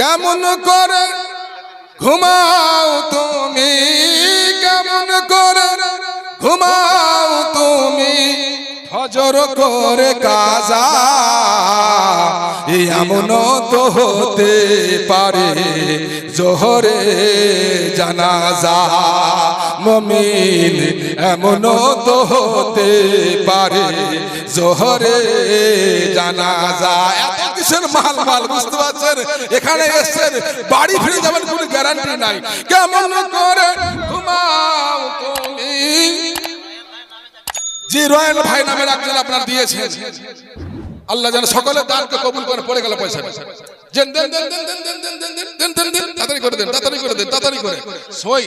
কেমন করে ঘুমাও তুমি, কেমন করে ঘুমাও তুমি, ফজর করে কাজা এমন তো হতে পারে জোহরে জানাজা। মুমিন এমন তো হতে পারে জোহরে জানাজা। এত কিসের মাল মাল বুঝতে পারছেন? এখানে এসেছেন, বাড়ি ফিরে যাবেন কোনো গ্যারান্টি নাই। কেমন করে ঘুমাও তুমি। জি রয়্যাল ভাই নামের একজন আপনার দিয়েছেন, আল্লাহ যেন সকলের দানকে কবুল করে। পড়ে গেল পয়সা, দেন দেন দেন দেন দেন দেন দেন দেন দেন দেন, তাড়াতাড়ি করে দেন, তাড়াতাড়ি করে দেন, তাড়াতাড়ি করে সই।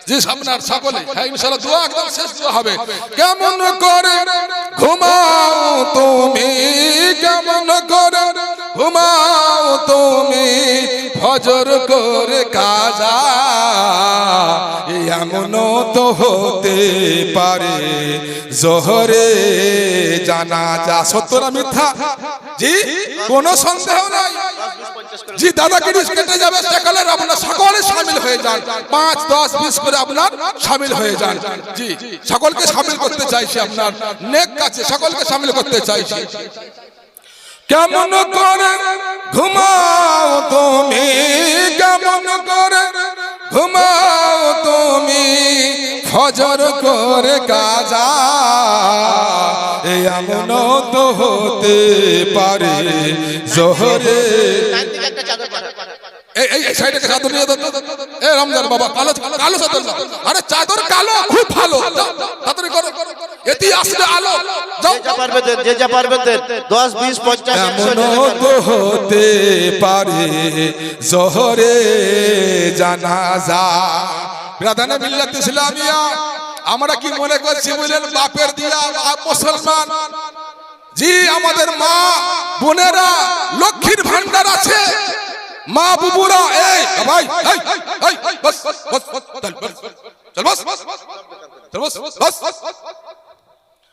জি আপনার সকলে, হ্যাঁ ইনশাআল্লাহ দোয়া একদম শেষ দোয়া হবে। কেমন করে ঘুমাও তুমি, কেমন করে ঘুমাও তুমি, ফজর করে কাজা এমন তো হতে পারে জোহরে জানাজা। সত্য না মিথ্যা? জি কোনো সন্দেহ নাই। জি দাদাগিরি কেটে যাবে, সেকালের আপনার সকলে শামিল হয়ে যান, 5, 10, 20 করে আপনার শামিল হয়ে যান। জি সকলকে শামিল করতে চাইছি, আপনার নেক কাছে সকলকে শামিল করতে চাইছি। কেমন করে ঘুমাও তুমি, কেমন করে ঘুমাও তুমি, ফজর করে কাজা এমন তো হতে পারে জোহরে। এই সাইডে চাদর নিয়ে দাও। এ রমজান বাবা, কালো কালো চাদর দাও। আরে চাদর কালো খুব ভালো, তাড়াতাড়ি করো, এতে আসলে আলো। যাও যা পারবে দেন, যে যা পারবে দেন, 10, 20, 50 এমন তো হতে পারে জোহরে জানাজা। বিরাদানে মিল্লাত ইসলামিয়া, আমরা কি মনে করছি বলেন বাপের দিয়া মুসলমান? জি আমাদের মা বোনেরা লক্ষ্মীর ভান্ডার আছে, মা বুবুরা। এই ভাই এই বস বস চল বস বস বস।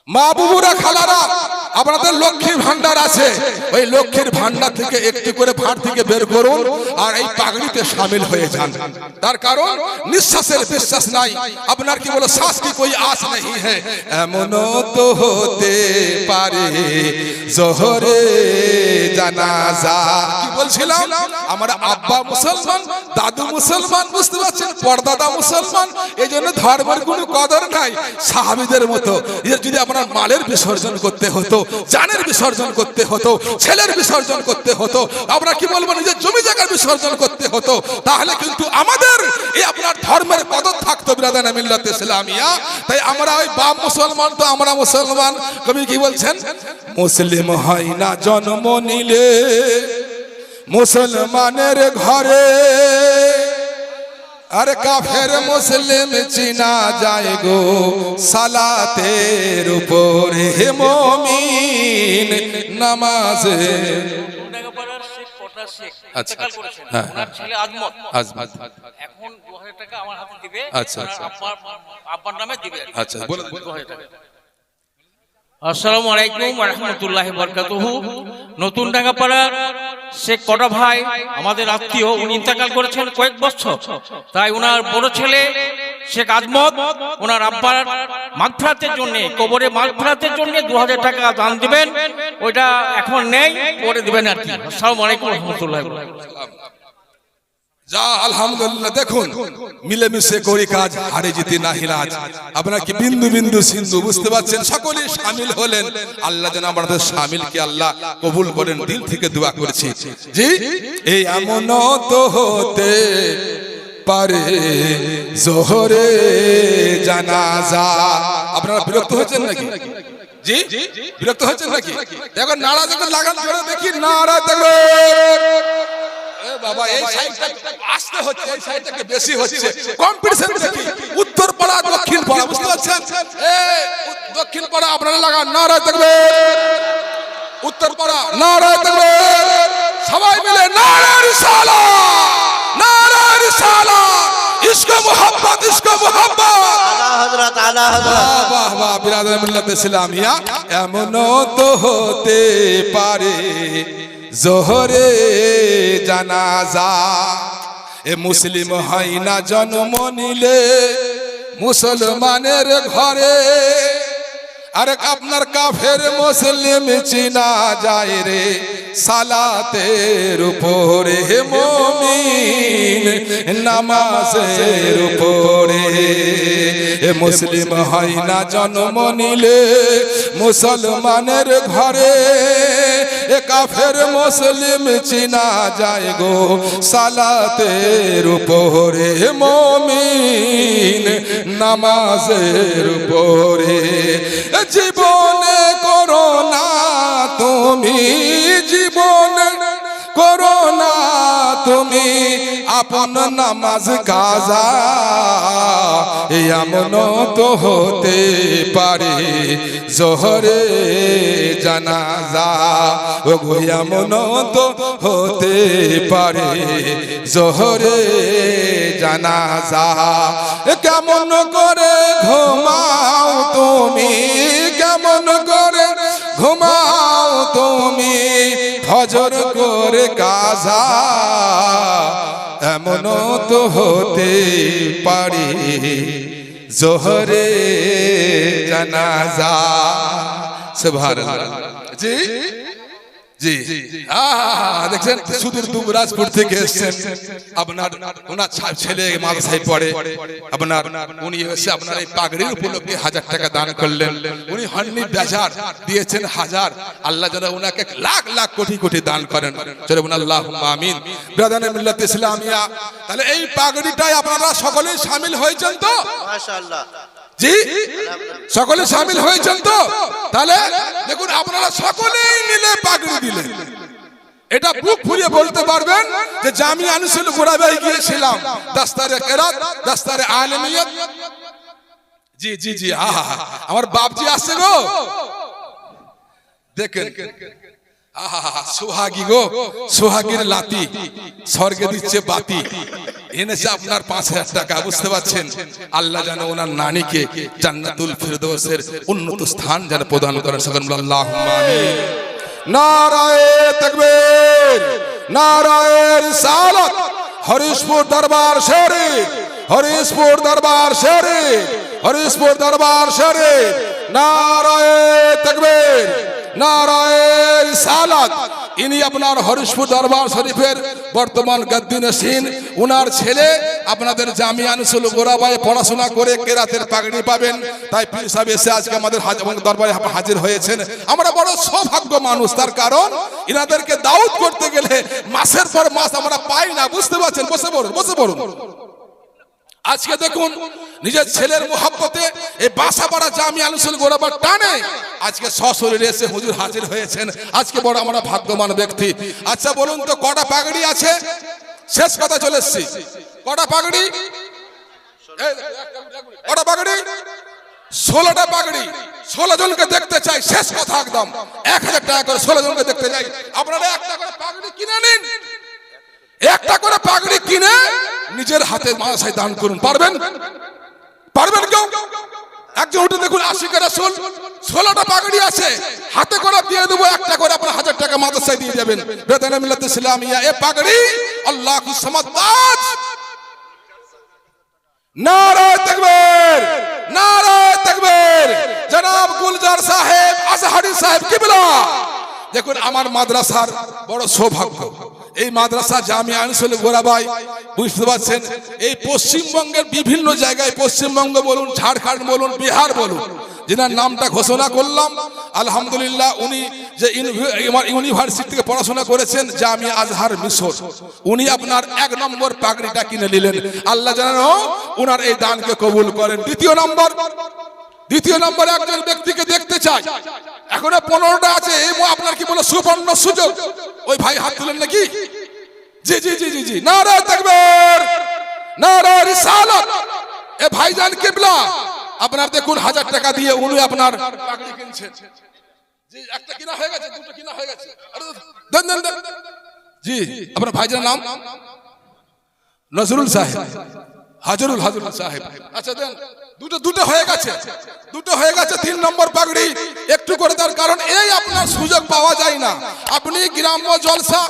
মা বুবুরা খালারা আপনাদের লক্ষ্মীর ভান্ডার আছে, ওই লক্ষ্মীর ভান্ডার থেকে একটু করে ভাট থেকে বের করুন আর এই পাগড়িতে শামিল হয়ে যান। তার কারণ নিঃশ্বাসের বিশ্বাস নাই, আপনার কি বলে শ্বাস কি কোই আস নেই হ্যাঁ। এমন তো হতে পারে জোহরে জানাজা। কি বলছিলাম? আমার আব্বা মুসলমান, দাদু মুসলমান, বুঝতে পারছেন, পরদাদা মুসলমান, এই জন্য ধর্মের কোনো কদর নাই। সাহাবীদের মতো এর যদি আপনার মালের বিসর্জন করতে হতো, জানের বিসর্জন করতে হতো, ছেলের বিসর্জন করতে হতো, আমরা কি বলবো নিজের জমি জায়গার বিসর্জন করতে হতো, তাহলে কিন্তু আমাদের এই আপনার ধর্মের কদর থাকতো বিরাদানে মিল্লাত ইসলামিয়া। তাই আমরা ওই বাপ মুসলমান তো আমরা মুসলমান। কবি কি বলছেন? মুসলিম হয় না জন্ম নিলে মুসলমানের ঘরে, আর কাফের মুসলিম চিনা যায় গো সালাতের উপরে। হে মুমিন নামাজে। আচ্ছা ওনার ছেলে আজমত এখন 2000 টাকা আমার হাতে দিবে। আচ্ছা আব্বার নামে দিবে। আচ্ছা বলুন 2000 টাকা। আসসালামু আলাইকুম ওয়া রাহমাতুল্লাহি ওয়া বারাকাতুহু। নতুন ঢাকাপাড়ার শেখ কটা ভাই আমাদের আত্মীয়, উনি ইন্তেকাল করেছেন কয়েক বছর, তাই ওনার বড় ছেলে শেখ আজমত ওনার আব্বার মাগফিরাতের জন্য, কবরে মাগফিরাতের জন্য 2000 টাকা দান দিবেন। ওইটা এখন নেই, পরে দিবেন আর কি। আসসালামু আলাইকুম ওয়া রাহমাতুল্লাহি ওয়া বারাকাতুহু। যা আলহামদুলিল্লাহ, দেখুন মিলেমিশে করি কাজ, হারে জিতে নাহি রাজ। আপনারা কি বিন্দু বিন্দু সিন্ধু বুঝতে পারছেন? সকলেই শামিল হলেন। আল্লাহ যেন আমাদের শামিলকে আল্লাহ কবুল করেন, দিল থেকে দোয়া করেছি। জি এই এমন তো হতে পারে জোহরে জানাজা। আপনারা বিরক্ত হয়েছেন নাকি? জি বিরক্ত হয়েছেন নাকি? দেখো নারা যখন লাগান করে দেখি, নারা দেখো বাবা এই সাইডটা আসতে হচ্ছে, এই সাইডটাকে বেশি হচ্ছে কম্পিটিশন। দেখি উত্তর পাড়া দক্ষিণ পাড়া, বুঝতে পারছেন? এই দক্ষিণ পাড়া আপনারা লাগান, নারায় তাকবীর। উত্তর পাড়া নারায় তাকবীর। সবাই মিলে নারায়ে রিসালাত, নারায়ে রিসালাত, ইশক মোহাব্বত, ইশক মোহাব্বত, আলা হযরত, আলা হযরত। বাহ বাহ বিরাদার মিল্লাত ইসলামিয়া। এমন তো হতে পারে জোহরে জানাজা। এ মুসলিম হয় না জন্ম নিলে মুসলমানের ঘরে, আরে আপনার কাফের মুসলিম চিনা যায় রে সালাতের উপরে, হে মুমিন নামাজের উপরে। এ মুসলিম হয় না জন্ম নিলে মুসলমানের ঘরে, এ কাফের মুসলিম চিনা যায় গো সালাতের উপরে, হে মুমিন নামাজের উপরে। জীবনে করো না তুমি, জীবনে করো না তুমি আপন নামাজ কাজা, এমন তো হতে পারে জোহরে জানাজা। ও গো এমন তো হতে পারে জোহরে জানাজা। কেমন করে ঘুমাও তুমি, কেমন করে ঘুমাও তুমি ফজর করে কাজা, এমন তো হতে পারে জোহরে জানাজা। সুবহানাল্লাহ। জি জি, দেখছেন সুদূর দুবরাজপুর থেকে এসেছেন আপনার, ওনার ছেলে মাদ্রাসায় পড়ে, আপনার উনি এসে আপনার এই পাগড়ির উপলক্ষে 1000 টাকা দান করলেন। উনি হননি বাজার দিয়েছেন 1000, আল্লাহ যেন ওনাকে লাখ লাখ কোটি কোটি দান করেন। চলে বলুন আল্লাহুম্মা আমিন। ব্রাদার মিল্লাত ইসলামিয়া, তাহলে এই পাগড়িটাই আপনারা সকলেই শামিল হয়েছেন তো? মাশাআল্লাহ। জি, সকলে শামিল হয়েছেন তো? তাহলে দেখুন আপনারা সকলেই মিলে পাগড়ি দিলেন। এটা বুক ফুলিয়ে বলতে পারবেন যে জামিয়া আনসুল গোরাবাই গিয়েছিলাম, দাস্তারে কেরাত, দাস্তারে আলেমিয়ত। জি জি জি, আমার বাপজি আসছে গো, দেখেন সোহাগী গো, সোহাগীর লাতি স্বর্গে দিচ্ছে বাতি, এনেছে আপনার 5000 টাকা। বুঝতে পারছেন? আল্লাহ যেন ওনার নানিকে জান্নাতুল ফিরদৌসের উন্নত স্থান যেন প্রদান করেন। সকলে আল্লাহুম্মা আমিন। নারায়ে তাকবীর, নারায়ে রিসালাত। হরিশপুর দরবার শরীফ, হরিশপুর দরবার শরীফ, হরিশপুর দরবার শরীফ। নারায়ে তাকবীর, নারায়ে রিসালাত। ইনি আপনার হরিশপুর দরবার শরীফের বর্তমান গদ্দিনশীন। উনার ছেলে আপনাদের জামিয়া আনসুল গোরাবাই পড়াশোনা করে কেরাতের পাগড়ি পাবেন। তাই পীর সাহেব এসে আজকে আমাদের দরবারে হাজির হয়েছেন। আমরা বড় সৌভাগ্য মানুষ, তার কারণ ইনাদেরকে দাওয়াত করতে গেলে মাসের পর মাস আমরা পাই না। বুঝতে পারছেন? বসে পড়ুন, বসে পড়ুন। আজকে দেখুন নিজের ছেলের মোহাব্বতে এই বাসাপাড়া জামিয়া আনসুল গোরাবার টানে আজকে সশরীরে এসে হুজুর হাজির হয়েছেন। আজকে বড় আমরা ভাগ্যবান ব্যক্তি। আচ্ছা বলুন তো কটা পাগড়ি আছে? শেষ কথা চলে এসেছি। কটা পাগড়ি? কটা পাগড়ি? 16টা পাগড়ি। 16 জনকে দেখতে চাই। শেষ কথা একদম 1000 টাকা করে 16 জনকে দেখতে চাই। আপনারা একটা করে পাগড়ি কিনে নিন, একটা করে পাগড়ি কিনে নিজের হাতে মাদ্রাসায় দান করুন। পারবেন? পারবেন কেউ? একজন উঠে দেখুন, আশিকের রাসূল 16টা পাগড়ি আছে, হাতে করে দিয়ে দেবো, একটা করে আপনার 1000 টাকা মাদ্রাসায় দিয়ে যাবেন। বেদানা মিল্লাত ইসলামিয়া এ পাগড়ি আল্লাহু সামাদ তাজ। নারায়ে তাকবীর, নারায়ে তাকবীর। জনাব গুলজার সাহেব আজহারি সাহেব কিবলা, দেখুন আমার মাদ্রাসার বড় সৌভাগ্য। এই মাদ্রাসা জামিয়া আনসুল গোরাবাই, বুঝতে পারছেন, এই পশ্চিমবঙ্গের বিভিন্ন জায়গায়, পশ্চিমবঙ্গ বলুন, ঝাড়খণ্ড বলুন, বিহার বলুন, যিনার নামটা ঘোষণা করলাম আলহামদুলিল্লাহ, উনি যে ইউনিভার্সিটি থেকে পড়াশোনা করেছেন জামিয়া আজহার মিশর, উনি আপনার 1 নম্বর পাগড়িটা কিনে নিলেন। আল্লাহ জানো উনার এই দানকে কবুল করেন। দ্বিতীয় নম্বরে একজন ব্যক্তিকে দেখতে চাই, এখনো 15টা আছে। এই আপনার কি বলে সুবর্ণ সুযোগ। ওই ভাই হাত তুলেন নাকি? জি জি জি জি জি, নারায়ে তাকবীর, নারায়ে রিসালাত। এ ভাইজান কিবলা আপনার দেখুন 1000 টাকা দিয়ে উনি আপনার পাগড়ি কিনছেন। জি, একটা কিনা হয়ে গেছে, দুটো কিনা হয়ে গেছে। দেন দেন দেন। জি, আপনার ভাইজানের নাম? নজরুল সাহেব, হাজরুল সাহেব। আচ্ছা দেন দুটো হয়ে গেছে, দুটো হয়ে গেছে। 3 নম্বর পাগড়ি একটু করে তার কারণ এই আপনার সুযোগ পাওয়া যায় না। আপনি গ্রাম্য জলসা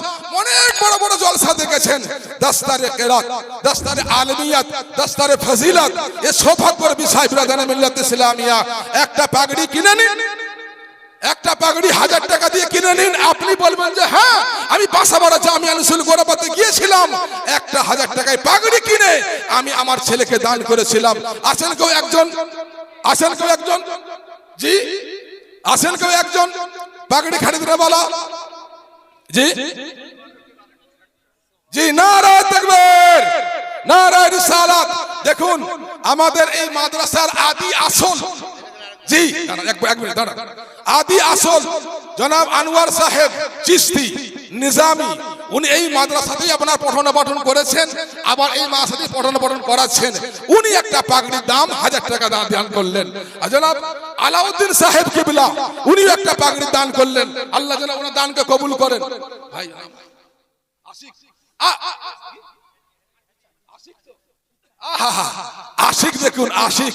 অনেক বড় বড় জলসা দেখেছেন, দস্তারে কেরাত, দস্তারে আলমিয়াত, দস্তারে ফজিলত, এ সৌভাগ্যের বিষয় ব্রাদারে মিল্লাত ইসলামিয়া। একটা পাগড়ি কিনে নিন, একটা পাগড়ি 1000 টাকা দিয়ে কিনে নিন। আপনি বলবেন যে হ্যাঁ আমি বাসাবাড়া জামিয়া নূরুল গোরাবাতে গিয়েছিলাম, একটা 1000 টাকায় পাগড়ি কিনে আমি আমার ছেলেকে দান করেছিলাম। আছেন কেউ একজন? আছেন কেউ একজন? জি আছেন কেউ একজন পাগড়ি খরিদনে वाला? জি জি, নারায়ে তাকবীর, নারায়ে রিসালাত। দেখুন আমাদের এই মাদ্রাসার আদি আসল, জি এক মিনিট দাঁড়ান, আদি আসল জনাব আনোয়ার সাহেব চিশতি নিজামি, উনি এই মাদ্রাসাতেই আপনার পঠন পাঠন করেছেন, আবার এই মাদ্রাসাতেই পঠন পাঠন করাচ্ছেন। উনি একটা পাগড়ির দাম 1000 টাকা দান করলেন। আর জনাব আলাউদ্দিন সাহেব কিবলা উনিও একটা পাগড়ির দান করলেন। আল্লাহ যেন ওনার দানকে কবুল করেন। ভাই আশিক, আশিক দেখুন, আশিক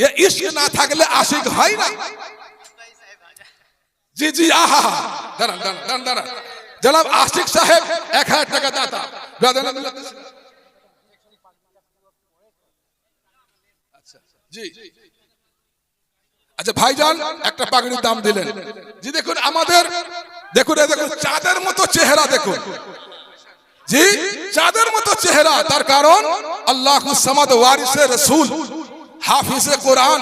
এ ইশক না থাকলে আশিক হয় না। জি জি, আহা দাঁড়ান দাঁড়ান দাঁড়ান, জনাব আশিক সাহেব 1000 টাকা দাতা। জি আচ্ছা ভাইজান একটা পাগড়ির দাম দিলেন। জি দেখুন আমাদের, দেখুন দেখুন চাঁদের মতো চেহারা, দেখুন জি চাঁদের মতো চেহারা। তার কারণ আল্লাহুস সামাদ ওয়ারিসে রাসূল হাফিজে কোরআন,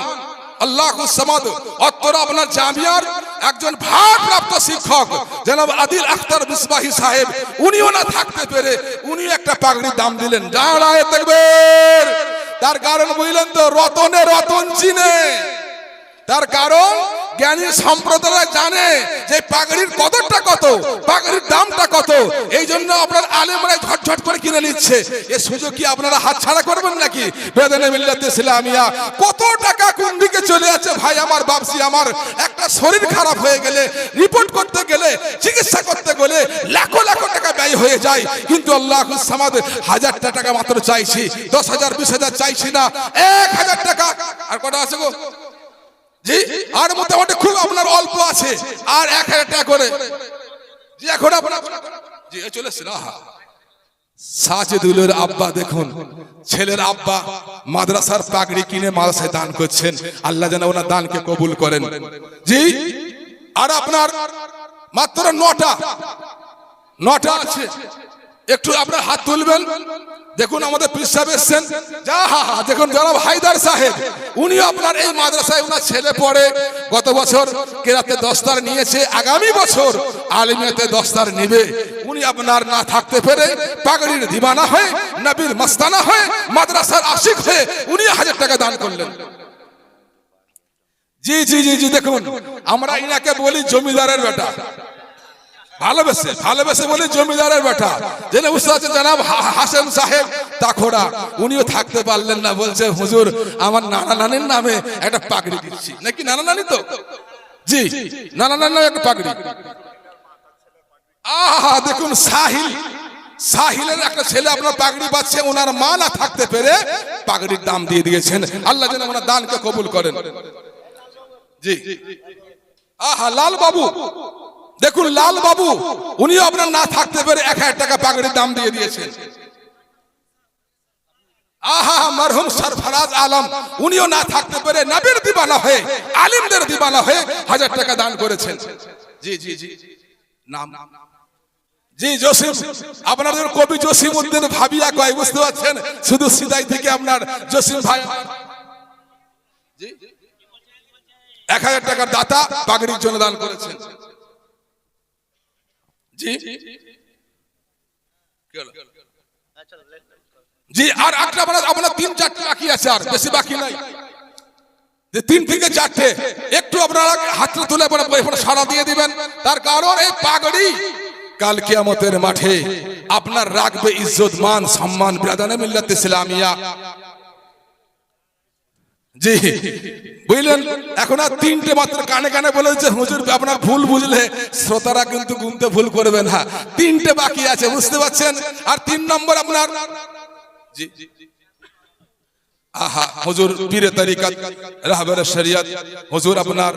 আল্লাহুস সামাদ অত্তর আপনার জামিয়ার একজন ভারপ্রাপ্ত শিক্ষক জনাব আদিল আখতার মিসবাহি সাহেব, উনিও না থাকতে পেরে উনি একটা পাগড়ির দাম দিলেন। নারায়ে তাকবীর। তার কারণ বুঝলেন তো, রতনে রতন চিনে। তার কারণ জ্ঞানী সম্প্রদায় জানে যে পাগড়ির কদরটা কত, পাগড়ির দামটা কত। এই জন্য আপনার আলেমরা ঝটঝট করে কিনে নিচ্ছে। এই সুযোগ কি আপনারা হাতছাড়া করবেন নাকি? বেদানে মিল্লাত ইসলামিয়া কত টাকা কোন দিকে চলে যাচ্ছে ভাই আমার বাপসি আমার। একটা শরীর খারাপ হয়ে গেলে, রিপোর্ট করতে গেলে, চিকিৎসা করতে গেলে লাখো লাখো টাকা ব্যয় হয়ে যায়, কিন্তু আল্লাহুস সামাদ 1000 টাকা মাত্র চাইছি, 10,000 20,000 চাইছি না, 1000 টাকা। আর কটা আছে গো? জি আর মোটামুটি খুব আপনার অল্প আছে, আর 1000 টাকা করে। জি এখন আপনার জি চলে এসেছেন। সাজেদুলের আব্বা দেখুন, ছেলের আব্বা মাদ্রাসার পাগড়ি কিনে মাদ্রাসায় দান করছেন। আল্লাহ যেন ওনার দানকে কবুল করেন। জি আর আপনার মাত্র 9টা আছে, একটু আপনার হাত তুলবেন। দেখুন আমাদের পীর সাহেব এসেছেন, দেখুন জনাব হায়দার সাহেব, উনিও আপনার এই মাদ্রাসায় ওনার ছেলে পড়ে। গত বছর কেরাতে দস্তার নিয়েছে, আগামী বছর আলিমিয়াতে দস্তার নেবে। উনি আপনার না থাকতে পেরে পাগড়ির দিবানা হয়ে, নবীর মস্তানা হয়ে, মাদ্রাসার আশিক হয়ে উনি 1000 টাকা দান করলেন। জি জি জি জি দেখুন আমরা ইনাকে বলি জমিদারের বেটা, ভালোবেসে ভালোবেসে বলি জমিদারের বেটা। যেন উস্তাদ জনাব হাসেম সাহেব তাখোড়া, উনিও থাকতে পারলেন না, বলছে হুজুর আমার নানা নানির নামে একটা পাগড়ি দিচ্ছি। নাকি নানা নানি তো? জি নানা নানির নামে একটা পাগড়ি। আহা দেখুন সাহিল, সাহিলের একটা ছেলে আপনার পাগড়ি পাচ্ছে, ওনার মা না থাকতে পেরে পাগড়ির দাম দিয়ে দিয়েছেন। আল্লাহ যেন ওনার দানকে কবুল করেন। জি আহা লাল বাবু, দেখুন লাল বাবু উনিও আপনার না থাকতে পেরে 1000 টাকা পাগড়ির দাম দিয়ে দিয়েছেন। আহা মরহুম সরফরাজ আলম উনিও না থাকতে পেরে নবীর দিবানা হয়ে, আলিমদের দিবানা হয়ে 1000 টাকা দান করেছেন। জি জি জি নাম জি জসিম, আপনাদের কবি জসিম উদ্দিন ভাবিয়া কয়, বুঝতে পারছেন? শুধু সিদাই থেকে আপনার জসিম ভাই জি 1000 টাকার দাতা পাগড়ির জন্য দান করেছেন। জি জি আর একটা আপনার 3-4টে বাকি আছে, আর বেশি বাকি নাই। 3 থেকে 4টে একটু আপনারা হাতটা তুলে সারা দিয়ে দিবেন। তার কারণ এই পাগড়ি কাল কিয়ামতের মাঠে আপনার রাখবে ইজ্জত মান সম্মান। ব্রাদারে মিল্লাত ইসলামিয়া জি বুঝলেন? এখন আর 3টে মাত্র কানে কানে বলেছে হুজুর, আপনার ভুল বুঝলে শ্রোতারা কিন্তু গুনতে ভুল করবেন না। 3টে বাকি আছে, বুঝতে পারছেন? আর 3 নম্বর আপনার জি আহা হুজুর পীরে তরিকত রাহবরে শরিয়ত হুজুর আপনার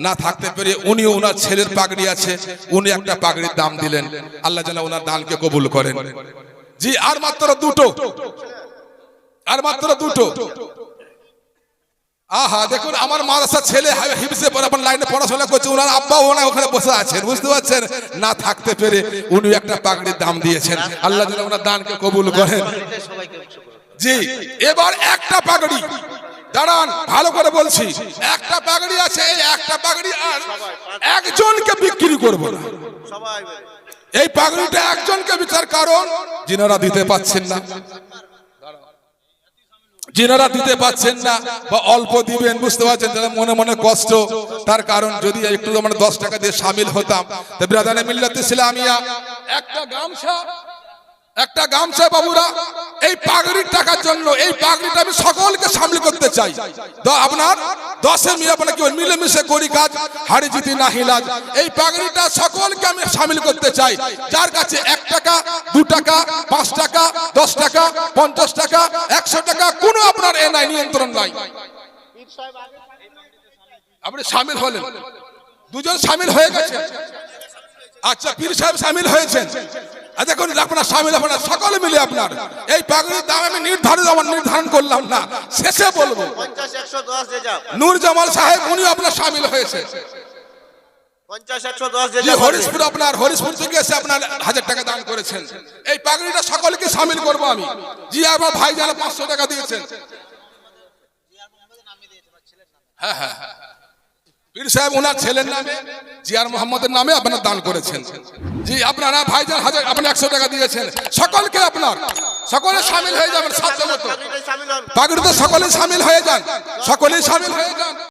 না থাকতে পেরে উনিও ওনার ছেলের পাগড়ি আছে, উনি একটা পাগড়ির দাম দিলেন। আল্লাহ যেন ওনার দানকে কবুল করেন। জি আর মাত্র দুটো, আর মাত্র দুটো। আহা দেখুন আমার মাদ্রাসা ছেলে হিফজে পড়াবার লাইনে পড়াশোনা করছে, ওনার আব্বা ওখানে বসে আছেন, বুঝতে পারছেন? না থাকতে পেরে উনি একটা পাগড়ির দাম দিয়েছেন। আল্লাহ যেন ওনার দানকে কবুল করেন। জি এবার একটা পাগড়ি, দাঁড়ান ভালো করে বলছি, একটা পাগড়ি আছে, এই একটা পাগড়ি আর একজনকে বিক্রি করব না। এই পাগড়িটা একজনকে বিচার, কারণ যিনারা দিতে পাচ্ছেন না, যিনারা দিতে পাচ্ছেন না বা অল্প দিবেন, বুঝতে পারছেন, যারা মনে মনে কষ্ট, তার কারণ যদি একটু আমরা 10 টাকা দিয়ে শামিল হতাম, তো ব্রাদারে মিল্লাত ইসলামিয়া একটা গামছা বাবুরা এই পাগড়ির টাকার জন্য, এই পাগড়িটা আমি সকলকে শামিল করতে চাই। আপনার 10-এ মিলে কি মিলেমিশে করি কাজ, হাড়ি জিতি না হিলাজ। এই পাগড়িটা সকলকে আমি শামিল করতে চাই। যার কাছে 1 টাকা 2 টাকা 5 টাকা 10 টাকা 50 টাকা 100 টাকা কোনো আপনার এ নাই, নিয়ন্ত্রণ নাই। আপনি শামিল হলেন, দুজন শামিল হয়ে গেছেন। আচ্ছা পীর সাহেব শামিল হয়েছেন, দেখুন আপনার শামিল, আপনার সকলে মিলে আপনার এই পাগড়ির দাম আমি নির্ধারণ করলাম না, শেষে বলবো। 50 110 যে যাও। নূর জামাল সাহেব উনি আপনার শামিল হয়েছে। 50 110 যে জি যাও। হরিশপুর, আপনার হরিশপুর থেকে এসে আপনার 1000 টাকা দান করেছেন। এই পাগড়িটা সকলকে শামিল করব আমি। জি আমার ভাই জানা 500 টাকা দিয়েছেন। হ্যাঁ হ্যাঁ পীর সাহেব ওনার ছেলের নামে জিয়ার মোহাম্মদের নামে আপনার দান করেছেন। জি আপনারা ভাইজান আপনি 100 টাকা দিয়েছেন। সকলকে আপনার সকলে শামিল হয়ে যাবেন, সাথে মতো পাগড়িতে শামিল হন। পাগড়িতে সকলে শামিল হয়ে যান, সকলে শামিল হয়ে যান।